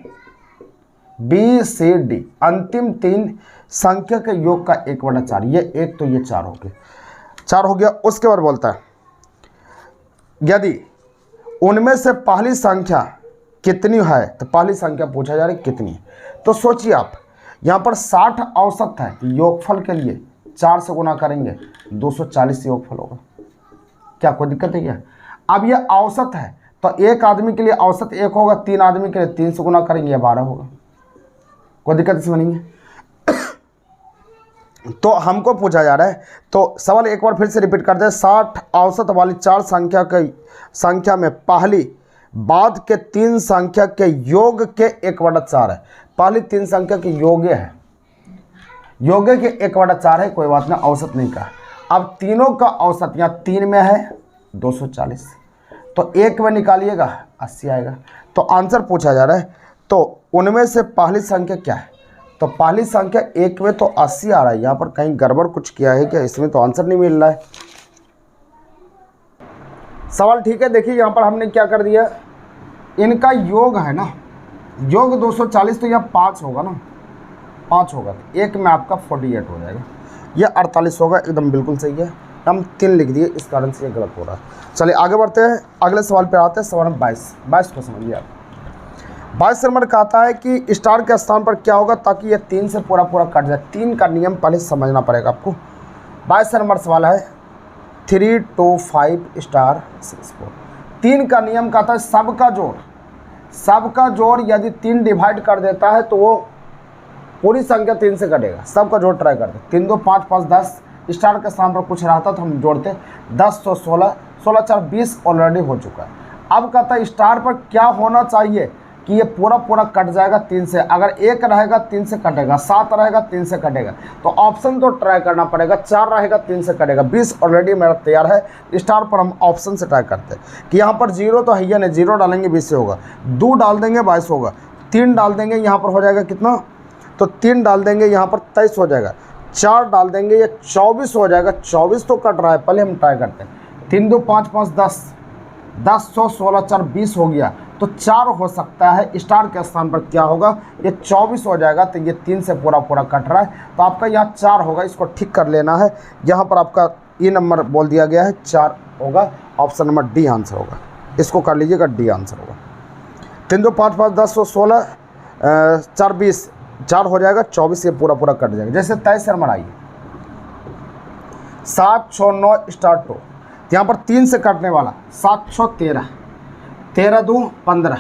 S1: b c d, अंतिम 3 संख्या के योग का 1/4। ये 1 तो ये 4 हो गए, 4 हो गया। उसके बाद बोलता है यदि उनमें से पहली संख्या कितनी है, तो पहली संख्या पूछा जा रहा है कितनी है। तो सोचिए आप, यहाँ पर 60 औसत है, योगफल के लिए 4 से गुना करेंगे, 240 योगफल होगा। क्या कोई दिक्कत है क्या? अब ये औसत है, तो एक आदमी के लिए औसत 1 होगा, 3 आदमी के लिए 3 से गुना करेंगे, ये 12 होगा। कोई दिक्कत इसमें नहीं है। तो हमको पूछा जा रहा है, तो सवाल एक बार फिर से रिपीट करते हैं। 60 औसत वाली 4 संख्या में पहली बाद के 3 संख्या के योग के 1/4 है। पहली 3 संख्या के योग्य है, योग्य के 1/4 है, कोई बात नहीं, औसत नहीं कहा। अब तीनों का औसत यहाँ 3 में है 240, तो 1 में निकालिएगा 80 आएगा। तो आंसर पूछा जा रहा है, तो उनमें से पहली संख्या क्या है? तो पहली संख्या 1 में तो 80 आ रहा है। यहाँ पर कहीं गड़बड़ कुछ किया है क्या? इसमें तो आंसर नहीं मिल रहा है। सवाल ठीक है। देखिए यहाँ पर हमने क्या कर दिया, इनका योग है ना, योग 240, तो यहाँ 5 होगा ना, 5 होगा, तो 1 में आपका 48 हो जाएगा, यह 48 होगा। एकदम बिल्कुल सही है, हम 3 लिख दिए, इस कारण से ये गलत हो रहा है। चलिए आगे बढ़ते हैं, अगले सवाल पे आते हैं। सवाल 22 को समझिए आप। 22 नंबर कहता है कि स्टार के स्थान पर क्या होगा ताकि ये 3 से पूरा कट जाए। 3 का नियम पहले समझना पड़ेगा आपको। 22 नंबर सवाल है 3 2 5 स्टार 6 4। 3 का नियम कहता है सबका जोड़ यदि 3 डिवाइड कर देता है तो वो पूरी संख्या 3 से कटेगा। सबका जोड़ ट्राई करते, 3 2 5 5 10, स्टार के स्थान पर कुछ रहता तो हम जोड़ते, 10 तो 16, 16 4 20 ऑलरेडी हो चुका है। अब कहता है स्टार पर क्या होना चाहिए कि ये पूरा कट जाएगा 3 से। अगर 1 रहेगा 3 से कटेगा, 7 रहेगा 3 से कटेगा, तो ऑप्शन तो ट्राई करना पड़ेगा। 4 रहेगा 3 से कटेगा, 20 ऑलरेडी मेरा तैयार है। स्टार पर हम ऑप्शन से ट्राई करते हैं कि यहाँ पर 0 तो है ही नहीं, 0 डालेंगे 20 से होगा, 2 डाल देंगे 22 होगा, 3 डाल देंगे यहाँ पर हो जाएगा कितना, तो 3 डाल देंगे यहाँ पर 23 हो जाएगा, 4 डाल देंगे ये 24 हो जाएगा। 24 तो कट रहा है, पहले हम ट्राई करते हैं। 3 2 5 5 10, 10 100 16 4 20 हो गया, तो 4 हो सकता है। स्टार के स्थान पर क्या होगा, ये 24 हो जाएगा, तो ये 3 से पूरा कट रहा है, तो आपका यहाँ 4 होगा। इसको ठीक कर लेना है। यहाँ पर आपका ये नंबर बोल दिया गया है 4 होगा, ऑप्शन नंबर डी आंसर होगा। इसको कर लीजिएगा, डी आंसर होगा। 3 2 5 5 10 16 4 20, 4 हो जाएगा, 24 ये पूरा कट जाएगा। जैसे 23 नंबर आइए, 7 6 9 स्टार 2, यहाँ पर 3 से कटने वाला, 7 6 13, 13 2 15,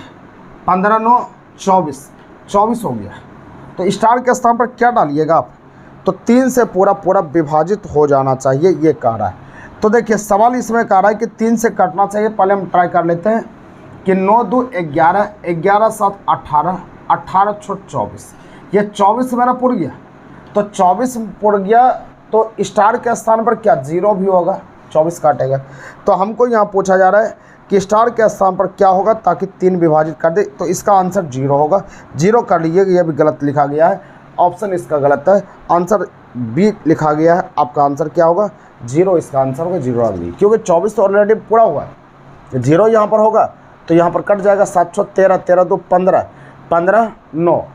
S1: 15 9 24, 24 हो गया। तो स्टार के स्थान पर क्या डालिएगा आप, तो 3 से पूरा विभाजित हो जाना चाहिए, ये कह रहा है। तो देखिए सवाल इसमें कह रहा है कि 3 से कटना चाहिए। पहले हम ट्राई कर लेते हैं कि 9 2 11, 11 7 18, 18 6 24, ये 24 मेरा पुर गया, तो 24 पुर गया, तो स्टार के स्थान पर क्या 0 भी होगा, 24 काटेगा। तो हमको यहाँ पूछा जा रहा है कि स्टार के स्थान पर क्या होगा ताकि 3 विभाजित कर दे, तो इसका आंसर 0 होगा। 0 कर लीजिएगा, यह भी गलत लिखा गया है, ऑप्शन इसका गलत है, आंसर बी लिखा गया है। आपका आंसर क्या होगा? 0 इसका आंसर होगा, 0 डाल दीजिए, क्योंकि 24 तो ऑलरेडी पूरा हुआ है। 0 यहाँ पर होगा तो यहाँ पर कट जाएगा, 713, 13 2 15, 15 9,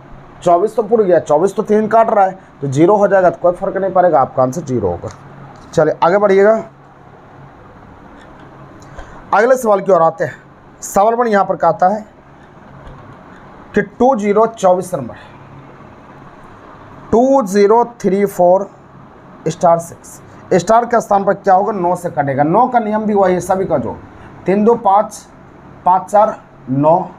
S1: 24 तो पूरा गया, 24 तो 3 काट रहा है, तो 0 हो जाएगा, तो कोई फर्क नहीं पड़ेगा, आपका आंसर 0 होगा। चलिए आगे बढ़िएगा, अगले सवाल की ओर आते हैं। सवाल नंबर यहाँ पर कहता है कि 2024 नंबर 2034 स्टार 6 स्टार के स्थान पर क्या होगा? 9 से कटेगा। 9 का नियम भी वही है, सभी का जोड़, 3 2 5, 5 4 9,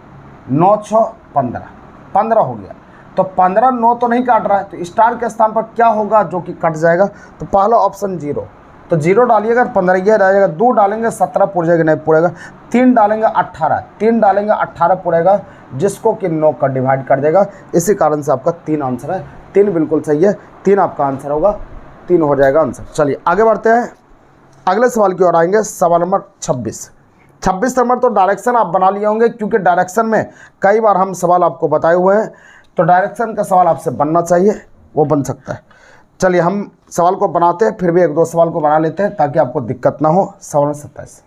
S1: 9 6 15, 15 हो गया। तो 15 9 तो नहीं काट रहा है, तो स्टार के स्थान पर क्या होगा जो कि कट जाएगा? तो पहला ऑप्शन 0, तो 0 डालिएगा 15 ये रह जाएगा, 2 डालेंगे 17 पूर जाएगा, नहीं पूरेगा, 3 डालेंगे 18, 3 डालेंगे 18 पूरेगा, जिसको कि 9 का डिवाइड कर देगा। इसी कारण से आपका 3 आंसर है, 3 बिल्कुल सही है, 3 आपका आंसर होगा, 3 हो जाएगा आंसर। चलिए आगे बढ़ते हैं, अगले सवाल की ओर आएंगे। सवाल नंबर 26 नंबर तो डायरेक्शन आप बना लिए होंगे, क्योंकि डायरेक्शन में कई बार हम सवाल आपको बताए हुए हैं, तो डायरेक्शन का सवाल आपसे बनना चाहिए, वो बन सकता है। चलिए हम सवाल को बनाते हैं, फिर भी 1 2 सवाल को बना लेते हैं ताकि आपको दिक्कत ना हो। सवाल 27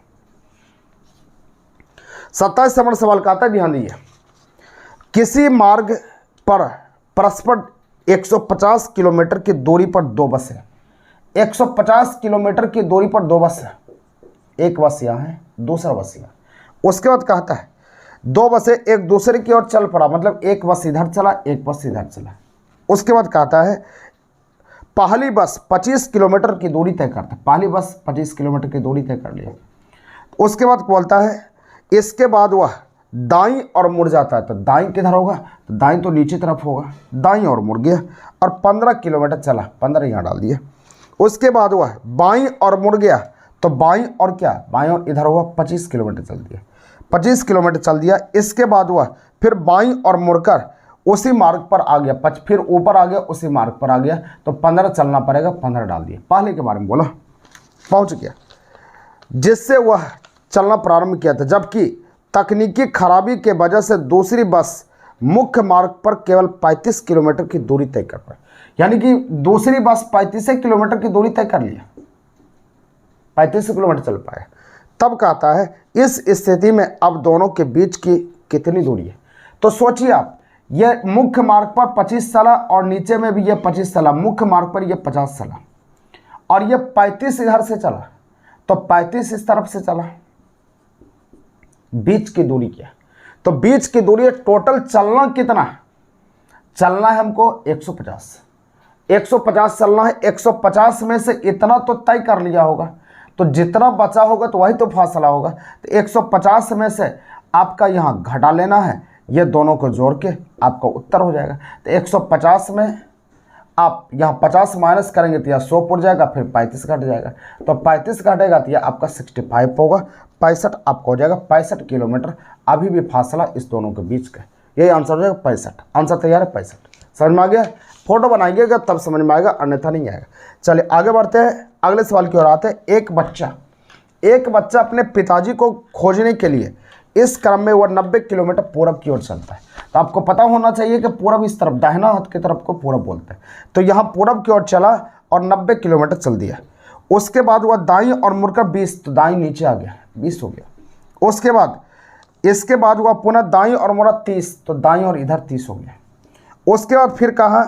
S1: नंबर सवाल का आता है, ध्यान दीजिए। किसी मार्ग पर परस्पर 150 किलोमीटर की दूरी पर 2 बसें, 150 किलोमीटर की दूरी पर 2 बस है, एक बस यहाँ है, दूसरा बस यहाँ। उसके बाद कहता है 2 बसें एक दूसरे की ओर चल पड़ा, मतलब एक बस इधर चला, एक बस इधर चला। उसके बाद कहता है पहली बस 25 किलोमीटर की दूरी तय करता है, पहली बस 25 किलोमीटर की दूरी तय कर लिया। उसके बाद बोलता है इसके बाद वह दाईं और मुड़ जाता है, तो दाईं किधर होगा? तो दाईं तो नीचे तरफ होगा, दाईं और मुड़ गया, और 15 किलोमीटर चला, 15 यहाँ डाल दिए। उसके बाद वह बाईं और मुड़ गया, तो बाईं और क्या? बाईं और इधर हुआ, 25 किलोमीटर चल दिया, 25 किलोमीटर चल दिया। इसके बाद वह फिर बाईं और मुड़कर उसी मार्ग पर आ गया, फिर ऊपर आ गया, उसी मार्ग पर आ गया, तो 15 चलना पड़ेगा, 15 डाल दिए। पहले के बारे में बोला, पहुंच गया, जिससे वह चलना प्रारंभ किया था, जबकि तकनीकी खराबी के वजह से दूसरी बस मुख्य मार्ग पर केवल 35 किलोमीटर की दूरी तय कर पाई। यानी कि दूसरी बस 35 किलोमीटर की दूरी तय कर लिया, 35 किलोमीटर चल पाया। तब कहता है इस स्थिति में अब दोनों के बीच की कितनी दूरी है? तो सोचिए आप, ये मुख्य मार्ग पर 25 चला और नीचे में भी ये 25 चला, मुख्य मार्ग पर ये 50 चला, और ये 35 इधर से चला, तो 35 इस तरफ से चला, बीच की दूरी क्या? तो बीच की दूरी टोटल चलना कितना है? चलना है हमको 150 चलना है। 150 में से इतना तो तय कर लिया होगा, तो जितना बचा होगा तो वही तो फासला होगा। तो 150 में से आपका यहाँ घटा लेना है, ये दोनों को जोड़ के आपका उत्तर हो जाएगा। तो 150 में आप यहाँ 50 माइनस करेंगे तो यह 100 पड़ जाएगा, फिर 35 घट जाएगा, तो 35 घटेगा तो यह आपका 65 होगा, 65 आपका हो जाएगा। 65 किलोमीटर अभी भी फासला इस दोनों के बीच का, यही आंसर हो जाएगा 65। आंसर तैयार है 65। समझ में आ गया? फोटो बनाइएगा तब समझ में आएगा, अन्यथा नहीं आएगा। चलिए आगे बढ़ते हैं, अगले सवाल की ओर आते हैं। एक बच्चा अपने पिताजी को खोजने के लिए इस क्रम में वह 90 किलोमीटर पूरब की ओर चलता है। तो आपको पता होना चाहिए कि पूरब इस तरफ, दाहिना हाथ की तरफ को पूरब बोलते हैं। तो यहाँ पूरब की ओर चला और 90 किलोमीटर चल दिया। उसके बाद वह दाईं और मुड़कर 20, तो दाईं नीचे आ गया, 20 हो गया। उसके बाद इसके बाद वह पुनः दाईं और मुड़ा 30, तो दाईं और इधर 30 हो गया। उसके बाद फिर कहा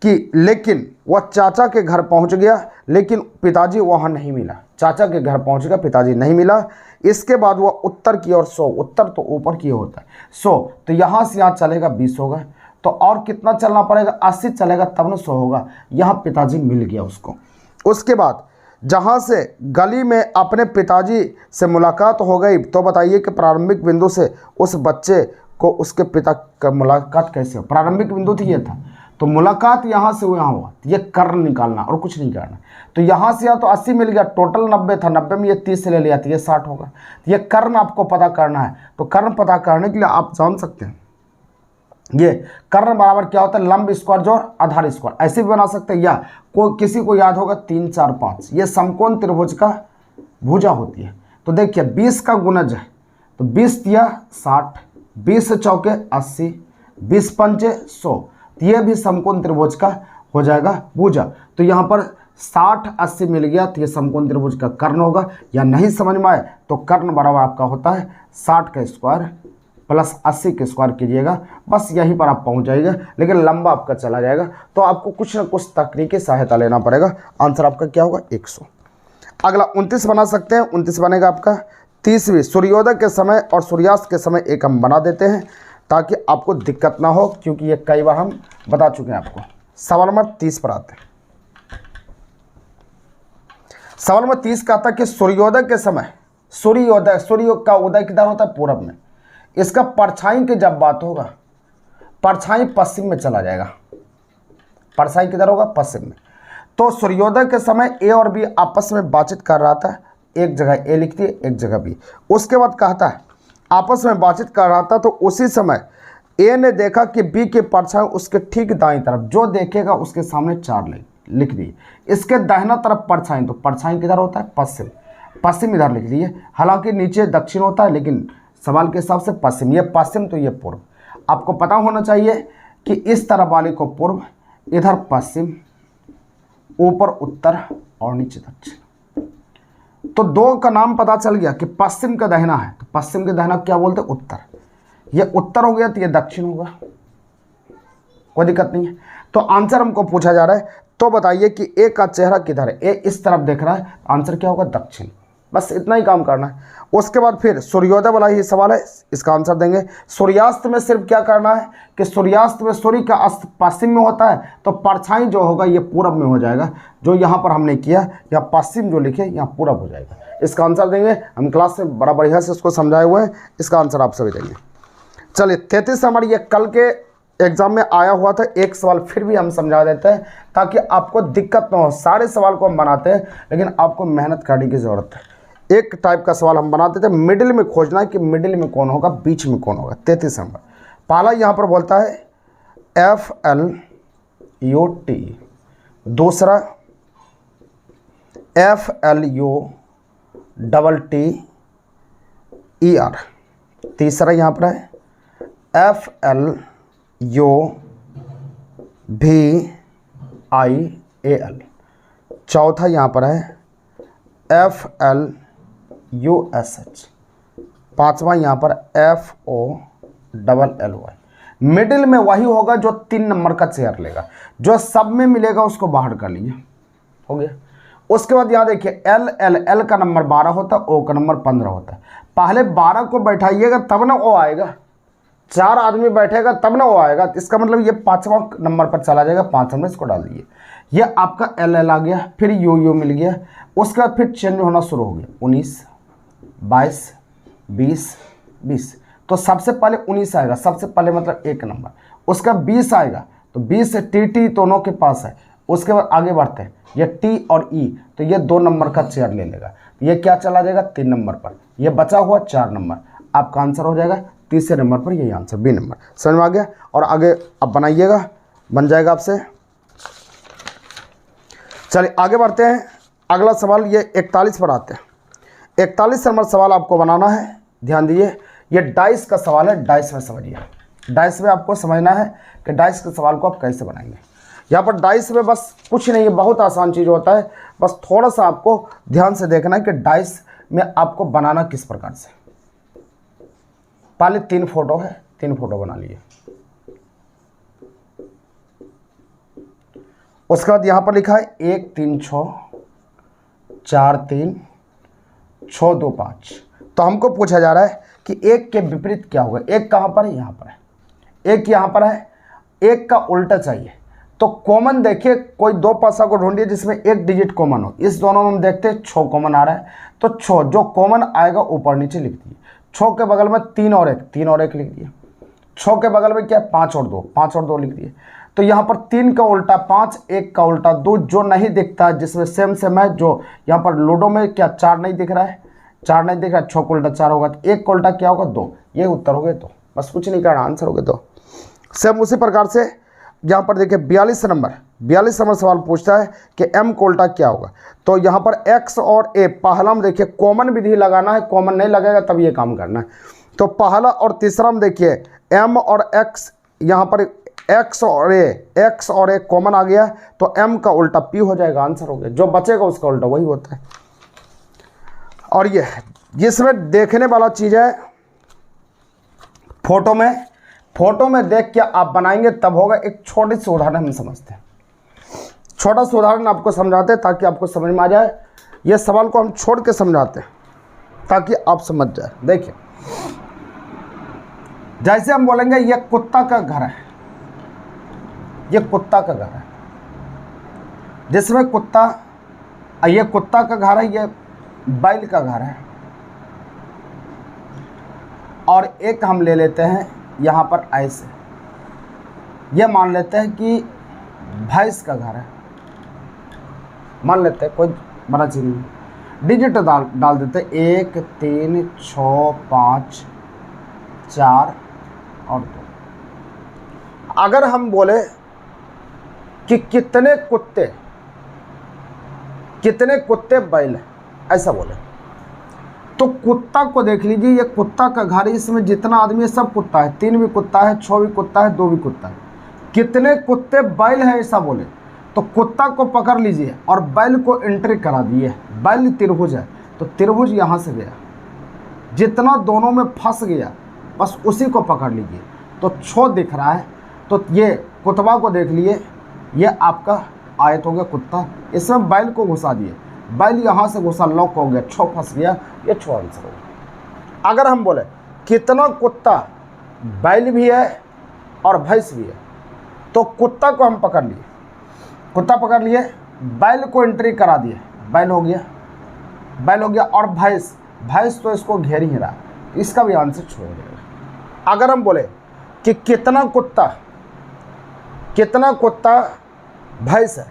S1: कि लेकिन वह चाचा के घर पहुंच गया, लेकिन पिताजी वहां नहीं मिला। चाचा के घर पहुंच गया, पिताजी नहीं मिला। इसके बाद वह उत्तर की ओर 100, उत्तर तो ऊपर की होता है 100, तो यहाँ से यहाँ चलेगा 20 होगा, तो और कितना चलना पड़ेगा? 80 चलेगा तब न 100 होगा। यहाँ पिताजी मिल गया उसको। उसके बाद जहाँ से गली में अपने पिताजी से मुलाकात हो गई, तो बताइए कि प्रारंभिक बिंदु से उस बच्चे को उसके पिता का मुलाकात कैसे हो? प्रारंभिक बिंदु थी ये था, तो मुलाकात यहाँ से यहाँ हुआ, ये कर्ण निकालना और कुछ नहीं करना। तो यहाँ से यहाँ तो 80 मिल गया, टोटल 90 था, 90 में ये 30 से ले लिया तो ये 60 होगा। ये कर्ण आपको पता करना है, तो कर्ण पता करने के लिए आप जान सकते हैं ये कर्ण बराबर क्या होता है? लंब स्क्वायर जोड़ आधार स्क्वायर, ऐसे भी बना सकते हैं, या कोई किसी को याद होगा 3 4 5, ये समकोण त्रिभुज का भुजा होती है। तो देखिए 20 का गुणज है, तो 20 दिया 60, 20 चौके 80, 20 पंचे 100, तो ये भी समकोण त्रिभुज का हो जाएगा भुजा। तो यहाँ पर 60 80 मिल गया, तो ये समकोण त्रिभुज का कर्ण होगा। या नहीं समझ में आए तो कर्ण बराबर आपका होता है 60 का स्क्वायर प्लस 80 के स्क्वायर कीजिएगा, बस यहीं पर आप पहुंच जाइएगा, लेकिन लंबा आपका चला जाएगा, तो आपको कुछ ना कुछ तकनीकी सहायता लेना पड़ेगा। आंसर आपका क्या होगा 100। अगला 29 बना सकते हैं। 29 बनेगा आपका 30वीं सूर्योदय के समय और सूर्यास्त के समय एक हम बना देते हैं ताकि आपको दिक्कत ना हो, क्योंकि ये कई बार हम बता चुके हैं आपको। सवाल नंबर 30 पर आते हैं। सवाल नंबर 30 कहता है कि सूर्योदय के समय, सूर्योदय, सूर्य का उदय किधर होता है? पूरब में। इसका परछाई की जब बात होगा, परछाई पश्चिम में चला जाएगा। परछाई किधर होगा? पश्चिम में। तो सूर्योदय के समय ए और बी आपस में बातचीत कर रहा था, एक जगह ए लिख दिए, एक जगह बी। उसके बाद कहता है आपस में बातचीत कर रहा था, तो उसी समय ए ने देखा कि बी की परछाई उसके ठीक दाईं तरफ, जो देखेगा उसके सामने 4 लिख दिए। इसके दाहिना तरफ परछाई, तो परछाई किधर होता है? पश्चिम। पश्चिम इधर लिख दिए, हालांकि नीचे दक्षिण होता है, लेकिन सवाल के हिसाब से पश्चिम। ये पश्चिम तो ये पूर्व। आपको पता होना चाहिए कि इस तरफ वाले को पूर्व, इधर पश्चिम, ऊपर उत्तर और नीचे दक्षिण। तो 2 का नाम पता चल गया कि पश्चिम का दाहिना है, तो पश्चिम के दाहिना क्या बोलते हैं? उत्तर। ये उत्तर हो गया तो ये दक्षिण होगा, कोई दिक्कत नहीं है। तो आंसर हमको पूछा जा रहा है, तो बताइए कि ए का चेहरा किधर है? ए इस तरफ देख रहा है, आंसर क्या होगा? दक्षिण। बस इतना ही काम करना है। उसके बाद फिर सूर्योदय वाला ही सवाल है, इसका आंसर देंगे। सूर्यास्त में सिर्फ क्या करना है कि सूर्यास्त में सूर्य का अस्त पश्चिम में होता है, तो परछाई जो होगा ये पूरब में हो जाएगा। जो यहाँ पर हमने किया, यहाँ पश्चिम जो लिखे यहाँ पूरब हो जाएगा। इसका आंसर देंगे। हम क्लास में बड़ा बढ़िया से उसको समझाए हुए हैं, इसका आंसर आप सभी देंगे। चलिए 33 नंबर, ये कल के एग्जाम में आया हुआ था। एक सवाल फिर भी हम समझा देते हैं ताकि आपको दिक्कत ना हो। सारे सवाल को हम बनाते हैं, लेकिन आपको मेहनत करने की ज़रूरत है। एक टाइप का सवाल हम बनाते थे, मिडिल में खोजना है कि मिडिल में कौन होगा, बीच में कौन होगा। 33 नंबर पहला यहाँ पर बोलता है FLUT, दूसरा FLUTTER, तीसरा यहाँ पर है FLUVIAL, चौथा यहाँ पर है FLUSH, पांचवा यहाँ पर FOLLY। मिडिल में वही होगा जो 3 नंबर का चेयर लेगा, जो सब में मिलेगा उसको बाहर कर लीजिए, हो गया। उसके बाद यहाँ देखिए L का नंबर 12 होता है, O का नंबर 15 होता है। पहले 12 को बैठाइएगा तब ना O आएगा, 4 आदमी बैठेगा तब ना O आएगा। इसका मतलब ये 5वां नंबर पर चला जाएगा, 5 नंबर इसको डाल दीजिए। ये आपका LL आ गया, फिर U मिल गया। उसके बाद फिर चेंज होना शुरू हो गया, 19 22 20 तो सबसे पहले 19 आएगा, सबसे पहले मतलब 1 नंबर। उसका 20 आएगा, तो 20 TT दोनों के पास है। उसके बाद आगे बढ़ते हैं, ये T और E, तो ये 2 नंबर का चेयर ले लेगा। ये क्या चला जाएगा? 3 नंबर पर। ये बचा हुआ 4 नंबर, आपका आंसर हो जाएगा तीसरे नंबर पर, यही आंसर B नंबर। समझ में आ गया? और आगे अब बनाइएगा, बन जाएगा आपसे। चलिए आगे बढ़ते हैं। अगला सवाल ये 41 पर आते हैं। 41 नंबर सवाल आपको बनाना है, ध्यान दीजिए। ये डाइस का सवाल है, डाइस में समझिए। डाइस में आपको समझना है कि डाइस के सवाल को आप कैसे बनाएंगे। यहाँ पर डाइस में बस कुछ नहीं है, बहुत आसान चीज़ होता है, बस थोड़ा सा आपको ध्यान से देखना है कि डाइस में आपको बनाना किस प्रकार से। पहले 3 फोटो है, 3 फोटो बना लिए। उसके बाद यहाँ पर लिखा है 1 3 6 4 3 6 2 5। तो हमको पूछा जा रहा है कि 1 के विपरीत क्या होगा। 1 कहाँ पर है? यहाँ पर है। 1 यहाँ पर है, 1 का उल्टा चाहिए। तो कॉमन देखिए, कोई 2 पासा को ढूंढिए जिसमें 1 डिजिट कॉमन हो। इस दोनों में हम देखते हैं 6 कॉमन आ रहा है, तो 6 जो कॉमन आएगा ऊपर नीचे लिख दिए। 6 के बगल में 3 और 1 लिख दिए। 6 के बगल में क्या है? 5 और 2 लिख दिए। तो यहाँ पर 3 का उल्टा 5, 1 का उल्टा 2, जो नहीं दिखता है जिसमें सेम है। जो यहाँ पर लूडो में क्या 4 नहीं दिख रहा है? 4 नहीं दिख रहा है, 6 का उल्टा 4 होगा, तो 1 का उल्टा क्या होगा? 2। ये उत्तर हो गए। तो बस कुछ नहीं करना, आंसर हो गए। तो सेम उसी प्रकार से यहाँ पर देखिए 42 नंबर 42 नंबर सवाल पूछता है कि m को उल्टा क्या होगा। तो यहाँ पर x और a, पहला में देखिए कॉमन विधि लगाना है, कॉमन नहीं लगेगा तब ये काम करना है। तो पहला और तीसरा में देखिए m और x, यहाँ पर x और a कॉमन आ गया, तो m का उल्टा p हो जाएगा, आंसर हो गया। जो बचेगा उसका उल्टा वही होता है। और ये जिसमें देखने वाला चीज़ है फोटो में देख के आप बनाएंगे तब होगा। एक छोटी सी उदाहरण हम समझते हैं, छोटा सा उदाहरण आपको समझाते हैं ताकि आपको समझ में आ जाए। ये सवाल को हम छोड़ के समझाते हैं ताकि आप समझ जाए। देखिए जैसे हम बोलेंगे ये कुत्ता का घर है, ये कुत्ता का घर है, जिसमें कुत्ता, ये कुत्ता का घर है, ये बैल का घर है, और एक हम ले लेते हैं यहाँ पर ऐसे, ये मान लेते हैं कि भैंस का घर है, मान लेते हैं, कोई बड़ा चीज नहीं। डिजिट डाल देते हैं 1 3 6 5 4 और 2। अगर हम बोले कि कितने कुत्ते बैल, ऐसा बोले, तो कुत्ता को देख लीजिए, ये कुत्ता का घर है, इसमें जितना आदमी है सब कुत्ता है, 3 भी कुत्ता है, 6 भी कुत्ता है, 2 भी कुत्ता है। कितने कुत्ते बैल है ऐसा बोले, तो कुत्ता को पकड़ लीजिए और बैल को एंट्री करा दिए। बैल त्रिभुज है तो त्रिभुज यहाँ से गया, जितना दोनों में फंस गया बस उसी को पकड़ लीजिए। तो 6 दिख रहा है, तो ये कुत्ता को देख लिए, ये आपका आयत हो गया कुत्ता, इसमें बैल को घुसा दिए, बैल यहाँ से घुसा, लॉक हो गया, 6 फंस गया, ये 6 आंसर हो गया। अगर हम बोले कितना कुत्ता बैल भी है और भैंस भी है, तो कुत्ता को हम पकड़ लिए, कुत्ता पकड़ लिए, बैल को एंट्री करा दिए, बैल हो गया, और भैंस तो इसको घेर ही रहा, इसका भी आंसर छोड़ देगा। अगर हम बोले कि कितना कुत्ता भैंस है,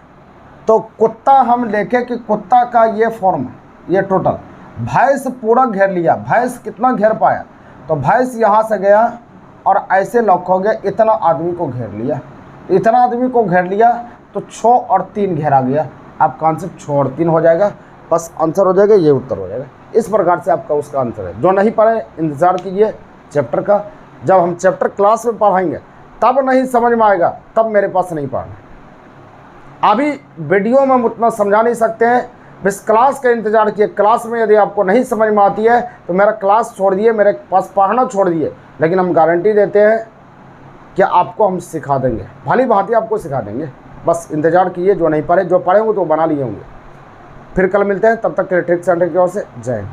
S1: तो कुत्ता हम देखें कि कुत्ता का ये फॉर्म है, ये टोटल, भैंस पूरा घेर लिया, भैंस कितना घेर पाया, तो भैंस यहाँ से गया और ऐसे लॉक हो गया, इतना आदमी को घेर लिया, तो 6 और 3 घेरा गया, आपका आंसर 6 और 3 हो जाएगा, बस आंसर हो जाएगा, ये उत्तर हो जाएगा। इस प्रकार से आपका उसका आंसर है। जो नहीं पढ़े इंतज़ार कीजिए चैप्टर का, जब हम चैप्टर क्लास में पढ़ाएंगे तब नहीं समझ में आएगा, तब मेरे पास नहीं पढ़ना। अभी वीडियो में हम उतना समझा नहीं सकते हैं, बस क्लास का इंतज़ार किए। क्लास में यदि आपको नहीं समझ में आती है तो मेरा क्लास छोड़ दिए, मेरे पास पढ़ना छोड़ दिए, लेकिन हम गारंटी देते हैं कि आपको हम सिखा देंगे, भली भांति आपको सिखा देंगे। बस इंतज़ार कीजिए, जो नहीं पढ़े, जो पढ़े होंगे तो बना लिए होंगे। फिर कल मिलते हैं, तब तक के लिए ट्रिक्स सेंटर की ओर से जय हिंद।